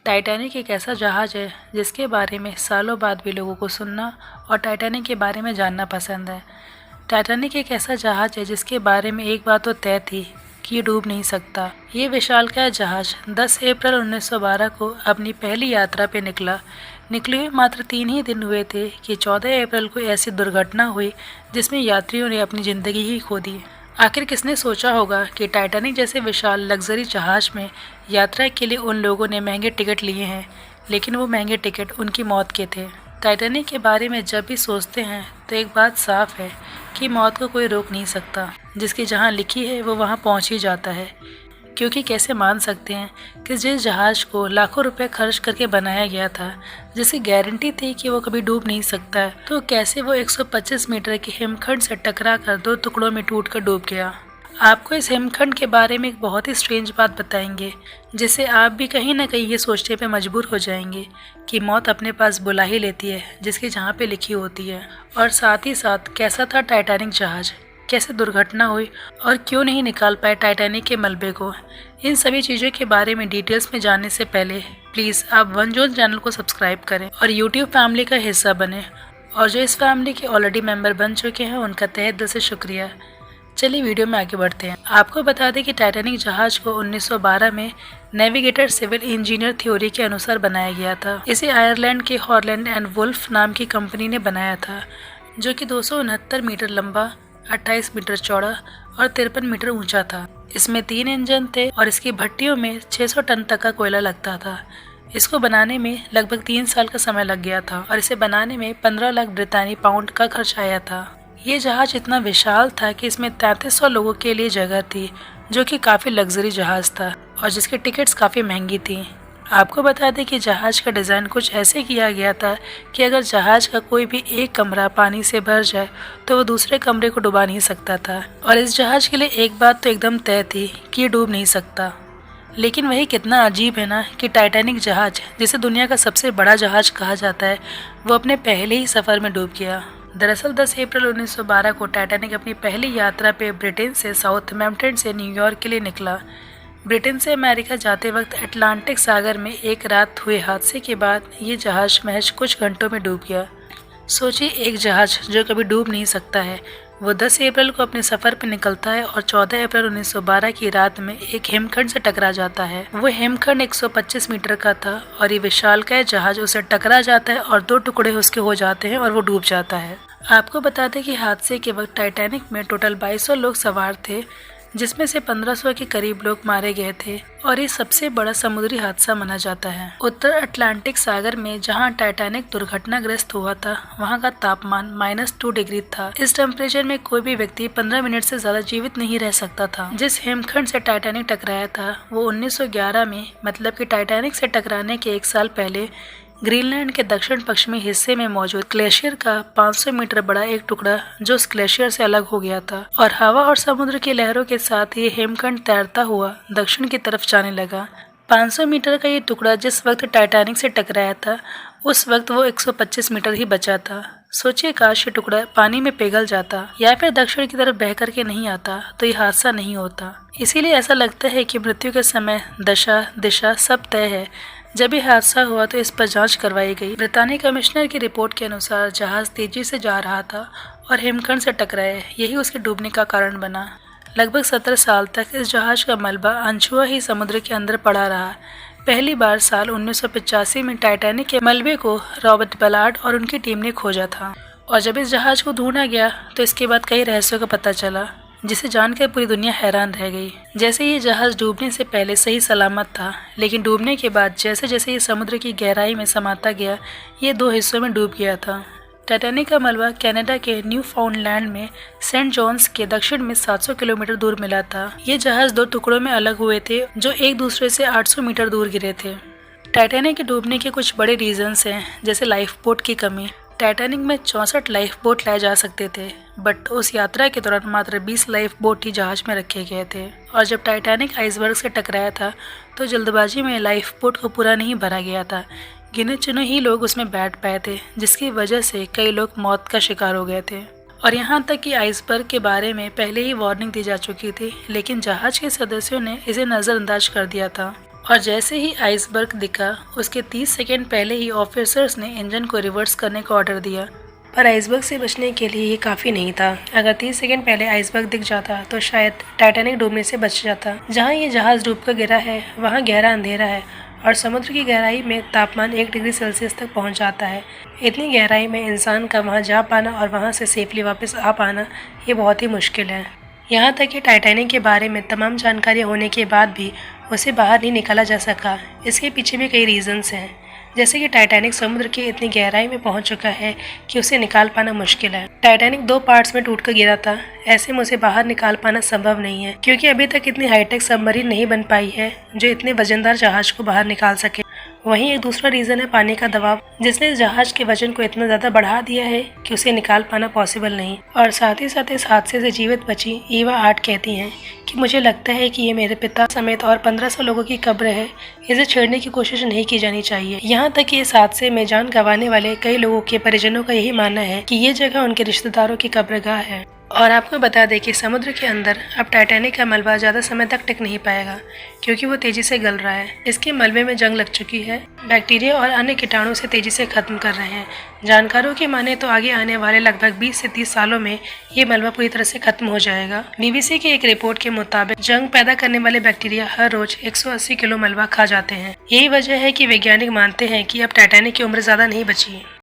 Titanic एक ऐसा जहाज़ है जिसके बारे में सालों बाद भी लोगों को सुनना और टाइटैनिक के बारे में जानना पसंद है। टाइटैनिक एक ऐसा जहाज़ है जिसके बारे में एक बात तो तय थी कि ये डूब नहीं सकता। ये विशालकाय जहाज़ 10 अप्रैल 1912 को अपनी पहली यात्रा पे निकले हुए मात्र 3 ही दिन हुए थे कि 14 अप्रैल को ऐसी दुर्घटना हुई जिसमें यात्रियों ने अपनी ज़िंदगी ही खो दी। आखिर किसने सोचा होगा कि टाइटैनिक जैसे विशाल लग्जरी जहाज़ में यात्रा के लिए उन लोगों ने महंगे टिकट लिए हैं, लेकिन वो महंगे टिकट उनकी मौत के थे। टाइटैनिक के बारे में जब भी सोचते हैं तो एक बात साफ है कि मौत को कोई रोक नहीं सकता। जिसकी जहाँ लिखी है वो वहाँ पहुँच ही जाता है, क्योंकि कैसे मान सकते हैं कि जिस जहाज़ को लाखों रुपए खर्च करके बनाया गया था, जिसकी गारंटी थी कि वो कभी डूब नहीं सकता है, तो कैसे वो 125 मीटर के हिमखंड से टकरा कर 2 टुकड़ों में टूट कर डूब गया। आपको इस हिमखंड के बारे में एक बहुत ही स्ट्रेंज बात बताएंगे, जिससे आप भी कहीं ना कहीं ये सोचने पे मजबूर हो जाएंगे कि मौत अपने पास बुला ही लेती है जिसकी जहाँ पे लिखी होती है। और साथ ही साथ कैसा था टाइटैनिक जहाज़, कैसे दुर्घटना हुई और क्यों नहीं निकाल पाए टाइटैनिक के मलबे को। इन सभी चीज़ों के बारे में डिटेल्स में जानने से पहले प्लीज़ आप वन जोन चैनल को सब्सक्राइब करें और यूट्यूब फैमिली का हिस्सा बने। और जो इस फैमिली के ऑलरेडी मेंबर बन चुके हैं उनका तहे दिल से शुक्रिया। चलिए वीडियो में आगे बढ़ते हैं। आपको बता दें कि टाइटैनिक जहाज़ को 1912 में नेविगेटर सिविल इंजीनियर थ्योरी के अनुसार बनाया गया था। इसे आयरलैंड के हॉलैंड एंड वुल्फ नाम की कंपनी ने बनाया था, जो कि 269 मीटर लंबा, 28 मीटर चौड़ा और 53 मीटर ऊंचा था। इसमें 3 इंजन थे और इसकी भट्टियों में 600 टन तक का कोयला लगता था। इसको बनाने में लगभग 3 साल का समय लग गया था और इसे बनाने में 15 लाख ब्रितानी पाउंड का खर्च आया था। ये जहाज़ इतना विशाल था कि इसमें 3300 लोगों के लिए जगह थी, जो कि काफ़ी लग्जरी जहाज़ था और जिसकी टिकट्स काफ़ी महंगी थी। आपको बता दें कि जहाज़ का डिज़ाइन कुछ ऐसे किया गया था कि अगर जहाज़ का कोई भी एक कमरा पानी से भर जाए तो वो दूसरे कमरे को डुबा नहीं सकता था। और इस जहाज़ के लिए एक बात तो एकदम तय थी कि ये डूब नहीं सकता। लेकिन वही कितना अजीब है ना कि टाइटैनिक जहाज़, जिसे दुनिया का सबसे बड़ा जहाज़ कहा जाता है, वो अपने पहले ही सफ़र में डूब गया। दरअसल 10 अप्रैल 1912 को टाइटैनिक अपनी पहली यात्रा पे ब्रिटेन से साउथहैम्पटन से न्यूयॉर्क के लिए निकला। ब्रिटेन से अमेरिका जाते वक्त अटलांटिक सागर में एक रात हुए हादसे के बाद ये जहाज़ महज कुछ घंटों में डूब गया। सोचिए, एक जहाज़ जो कभी डूब नहीं सकता है, वो 10 अप्रैल को अपने सफ़र पर निकलता है और 14 अप्रैल 1912 की रात में एक हिमखंड से टकरा जाता है। वो हिमखंड 125 मीटर का था और ये विशालकाय जहाज़ उसे टकरा जाता है और 2 टुकड़े उसके हो जाते हैं और वो डूब जाता है। आपको बता दें कि हादसे के वक्त टाइटैनिक में टोटल 2200 लोग सवार थे, जिसमें से 1500 के करीब लोग मारे गए थे और ये सबसे बड़ा समुद्री हादसा माना जाता है। उत्तर अटलांटिक सागर में जहां टाइटैनिक दुर्घटनाग्रस्त हुआ था, वहां का तापमान -2 डिग्री था। इस टेम्परेचर में कोई भी व्यक्ति 15 मिनट से ज्यादा जीवित नहीं रह सकता था। जिस हिमखंड से टाइटैनिक टकराया था वो 1911 में, मतलब कि टाइटैनिक से टकराने के 1 साल पहले, ग्रीनलैंड के दक्षिण पश्चिमी हिस्से में मौजूद ग्लेशियर का 500 मीटर बड़ा एक टुकड़ा जो उस ग्लेशियर से अलग हो गया था और हवा और समुद्र की लहरों के साथ ये हिमखंड तैरता हुआ दक्षिण की तरफ जाने लगा। 500 मीटर का ये टुकड़ा जिस वक्त टाइटैनिक से टकराया था उस वक्त वो 125 मीटर ही बचा था। सोचिए, काश ये टुकड़ा पानी में पिघल जाता या फिर दक्षिण की तरफ बह करके नहीं आता तो ये हादसा नहीं होता। इसीलिए ऐसा लगता है कि मृत्यु के समय दशा दिशा सब तय है। जब ये हादसा हुआ तो इस पर जांच करवाई गई। ब्रितानी कमिश्नर की रिपोर्ट के अनुसार जहाज तेजी से जा रहा था और हिमखंड से टकराया, यही उसके डूबने का कारण बना। लगभग 17 साल तक इस जहाज का मलबा अनछुआ ही समुद्र के अंदर पड़ा रहा। पहली बार साल 1985 में टाइटैनिक के मलबे को रॉबर्ट बलार्ड और उनकी टीम ने खोजा था और जब इस जहाज को ढूंढा गया तो इसके बाद कई रहस्यों का पता चला, जिसे जानकर पूरी दुनिया हैरान रह गई। जैसे ये जहाज डूबने से पहले सही सलामत था, लेकिन डूबने के बाद जैसे जैसे ये समुद्र की गहराई में समाता गया, ये 2 हिस्सों में डूब गया था। टाइटैनिक का मलबा कनाडा के न्यू फाउंडलैंड में सेंट जॉन्स के दक्षिण में 700 किलोमीटर दूर मिला था। ये जहाज 2 टुकड़ों में अलग हुए थे जो एक दूसरे से 800 मीटर दूर गिरे थे। टाइटैनिक के डूबने के कुछ बड़े रीजंस हैं, जैसे लाइफ बोट की कमी। टाइटैनिक में 64 लाइफ बोट लाए जा सकते थे, बट उस यात्रा के दौरान मात्र 20 लाइफ बोट ही जहाज में रखे गए थे। और जब टाइटैनिक आइसबर्ग से टकराया था तो जल्दबाजी में लाइफ बोट को पूरा नहीं भरा गया था। गिने चुने ही लोग उसमें बैठ पाए थे, जिसकी वजह से कई लोग मौत का शिकार हो गए थे। और यहाँ तक कि आइसबर्ग के बारे में पहले ही वार्निंग दी जा चुकी थी, लेकिन जहाज के सदस्यों ने इसे नज़रअंदाज कर दिया था। और जैसे ही आइसबर्ग दिखा उसके 30 सेकंड पहले ही ऑफिसर्स ने इंजन को रिवर्स करने का ऑर्डर दिया। पर आइसबर्ग से बचने के लिए ये काफ़ी नहीं था। अगर 30 सेकंड पहले आइसबर्ग दिख जाता तो शायद टाइटैनिक डूबने से बच जाता। जहाँ ये जहाज़ डूब कर गिरा है वहाँ गहरा अंधेरा है और समुद्र की गहराई में तापमान 1 डिग्री सेल्सियस तक पहुँच जाता है। इतनी गहराई में इंसान का वहाँ जा पाना और वहाँ से सेफली वापस आ पाना ये बहुत ही मुश्किल है। यहाँ तक कि टाइटैनिक के बारे में तमाम जानकारियाँ होने के बाद भी उसे बाहर नहीं निकाला जा सका। इसके पीछे भी कई रीजंस हैं, जैसे कि टाइटैनिक समुद्र की इतनी गहराई में पहुंच चुका है कि उसे निकाल पाना मुश्किल है। टाइटैनिक 2 पार्ट्स में टूटकर गिरा था, ऐसे में उसे बाहर निकाल पाना संभव नहीं है क्योंकि अभी तक इतनी हाईटेक सबमरीन नहीं बन पाई है जो इतने वजनदार जहाज को बाहर निकाल सके। वहीं एक दूसरा रीज़न है पानी का दबाव, जिसने इस जहाज के वजन को इतना ज़्यादा बढ़ा दिया है कि उसे निकाल पाना पॉसिबल नहीं। और साथ ही साथ इस हादसे से जीवित बची ईवा आर्ट कहती हैं कि मुझे लगता है कि ये मेरे पिता समेत और 1500 लोगों की कब्र है, इसे छेड़ने की कोशिश नहीं की जानी चाहिए। यहाँ तक कि इस हादसे में जान गंवाने वाले कई लोगों के परिजनों का यही मानना है कि ये जगह उनके रिश्तेदारों की कब्रगाह है। और आपको बता दें कि समुद्र के अंदर अब टाइटैनिक का मलबा ज़्यादा समय तक टिक नहीं पाएगा क्योंकि वो तेज़ी से गल रहा है। इसके मलबे में जंग लग चुकी है, बैक्टीरिया और अन्य कीटाणु से तेज़ी से ख़त्म कर रहे हैं। जानकारों की माने तो आगे आने वाले लगभग 20 से 30 सालों में ये मलबा पूरी तरह से खत्म हो जाएगा। बीबीसी की एक रिपोर्ट के मुताबिक जंग पैदा करने वाले बैक्टीरिया हर रोज 180 किलो मलबा खा जाते हैं। यही वजह है कि वैज्ञानिक मानते हैं कि अब टाइटैनिक की उम्र ज़्यादा नहीं बची।